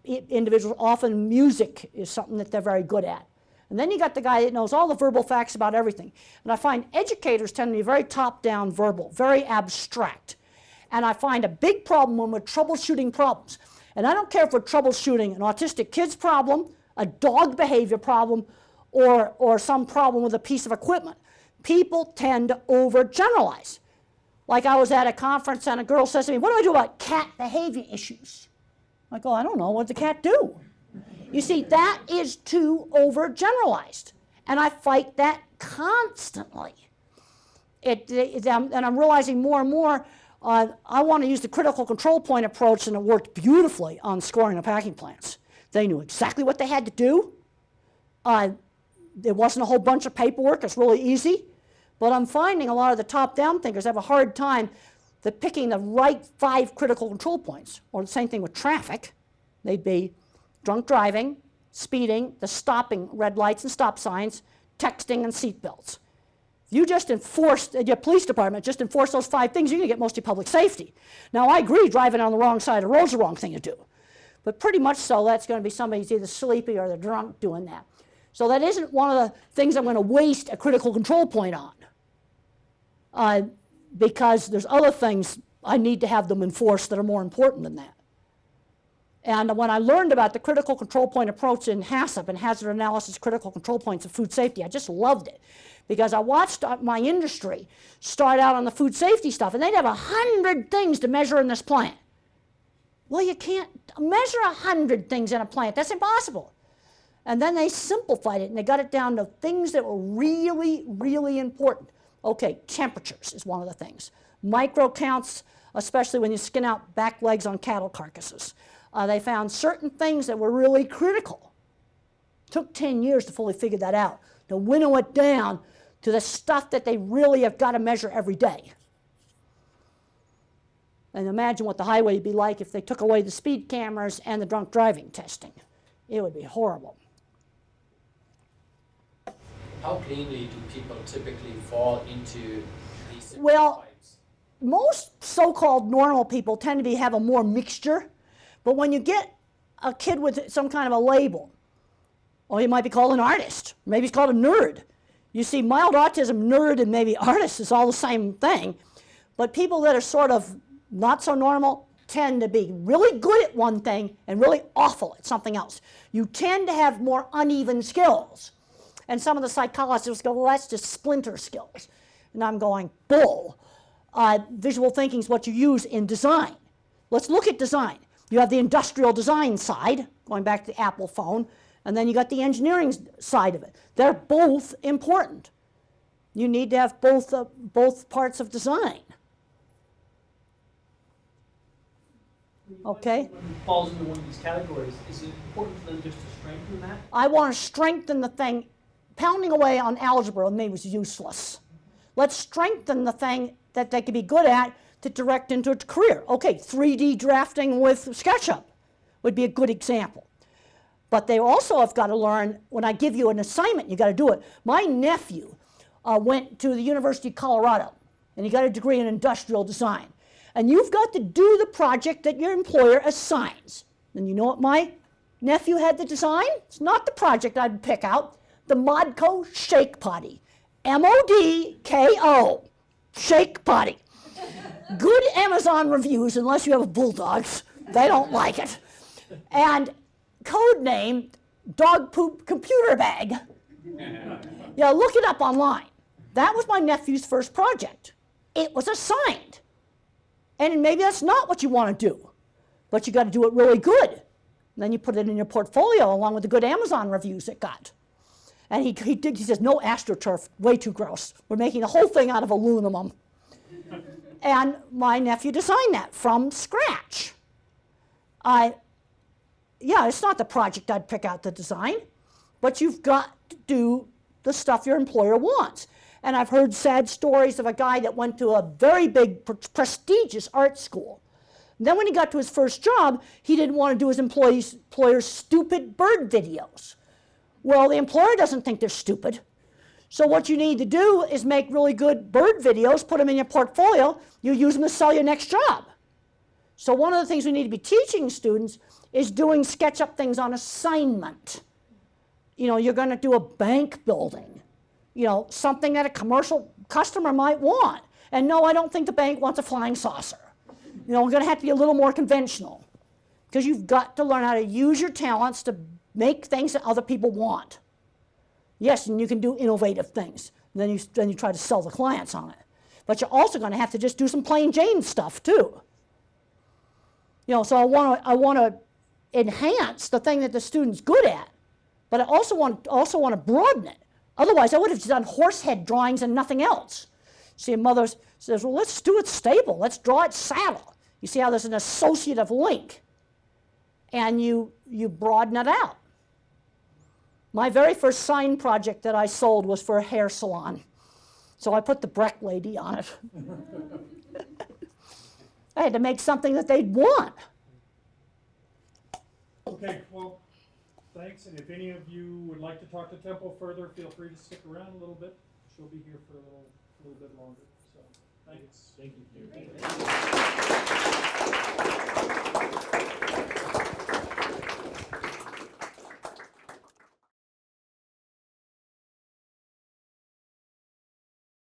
individuals, often music is something that they're very good at. And then you got the guy that knows all the verbal facts about everything. And I find educators tend to be very top-down verbal, very abstract. And I find a big problem when we're troubleshooting problems. And I don't care if we're troubleshooting an autistic kid's problem, a dog behavior problem, or some problem with a piece of equipment. People tend to overgeneralize. Like I was at a conference and a girl says to me, what do I do about cat behavior issues? I go, I don't know, what does the cat do? You see, that is too overgeneralized. And I fight that constantly. And I'm realizing more and more, I want to use the critical control point approach, and it worked beautifully on scoring the packing plants. They knew exactly what they had to do. There wasn't a whole bunch of paperwork. It's really easy. But I'm finding a lot of the top-down thinkers have a hard time picking the right 5 critical control points. Or the same thing with traffic. They'd be drunk driving, speeding, the stopping red lights and stop signs, texting, and seatbelts. You just enforce, your police department just enforce those 5 things, you're going to get most of your public safety. Now, I agree driving on the wrong side of the road is the wrong thing to do. But pretty much so, that's going to be somebody's either sleepy or they're drunk doing that. So that isn't one of the things I'm going to waste a critical control point on. Because there's other things I need to have them enforced that are more important than that. And when I learned about the critical control point approach in HACCP and hazard analysis critical control points of food safety, I just loved it. Because I watched my industry start out on the food safety stuff, and they'd have 100 things to measure in this plant. Well, you can't measure 100 things in a plant. That's impossible. And then they simplified it, and they got it down to things that were really, really important. Okay, temperatures is one of the things. Micro counts, especially when you skin out back legs on cattle carcasses. They found certain things that were really critical. Took 10 years to fully figure that out, to winnow it down to the stuff that they really have got to measure every day. And imagine what the highway would be like if they took away the speed cameras and the drunk driving testing. It would be horrible. How cleanly do people typically fall into these different Well, types? most so-called normal people tend to have a more mixture, but when you get a kid with some kind of a label, or he might be called an artist, maybe he's called a nerd. You see, mild autism, nerd, and maybe artist is all the same thing, but people that are sort of not so normal tend to be really good at one thing and really awful at something else. You tend to have more uneven skills. And some of the psychologists go, well, that's just splinter skills. And I'm going, bull. Visual thinking is what you use in design. Let's look at design. You have the industrial design side, going back to the Apple phone, and then you got the engineering side of it. They're both important. You need to have both parts of design. Okay? When it falls into one of these categories, is it important for them just to strengthen that? I want to strengthen the thing. Pounding away on algebra with me was useless. Let's strengthen the thing that they could be good at to direct into a career. Okay, 3D drafting with SketchUp would be a good example. But they also have got to learn, when I give you an assignment, you got to do it. My nephew went to the University of Colorado, and he got a degree in industrial design. And you've got to do the project that your employer assigns. And you know what my nephew had to design? It's not the project I'd pick out. The Modco Shake Potty. M-O-D-K-O. Shake Potty. Good Amazon reviews, unless you have a bulldogs. They don't like it. And code name, dog poop computer bag. Yeah, look it up online. That was my nephew's first project. It was assigned. And maybe that's not what you want to do, but you got to do it really good. And then you put it in your portfolio along with the good Amazon reviews it got. And he says, no AstroTurf, way too gross. We're making the whole thing out of aluminum. And my nephew designed that from scratch. Yeah, it's not the project I'd pick out to design, but you've got to do the stuff your employer wants. And I've heard sad stories of a guy that went to a very big, prestigious art school, Then when he got to his first job, he didn't want to do his employer's stupid bird videos. Well, the employer doesn't think they're stupid. So what you need to do is make really good bird videos, put them in your portfolio, you use them to sell your next job. So one of the things we need to be teaching students is doing SketchUp things on assignment. You know, you're going to do a bank building, you know, something that a commercial customer might want. And no, I don't think the bank wants a flying saucer. You know, we're going to have to be a little more conventional because you've got to learn how to use your talents to make things that other people want. Yes, and you can do innovative things. Then you try to sell the clients on it. But you're also going to have to just do some plain Jane stuff too. You know, so I want to enhance the thing that the student's good at, but I also want to broaden it. Otherwise, I would have just done horse head drawings and nothing else. See, a mother says, well, let's do it stable. Let's draw it saddle. You see how there's an associative link, and you broaden it out. My very first sign project that I sold was for a hair salon. So I put the Breck lady on it. I had to make something that they'd want. Okay, well, thanks, and if any of you would like to talk to Temple further, feel free to stick around a little bit. She'll be here for a little bit longer, so thanks. Thank you.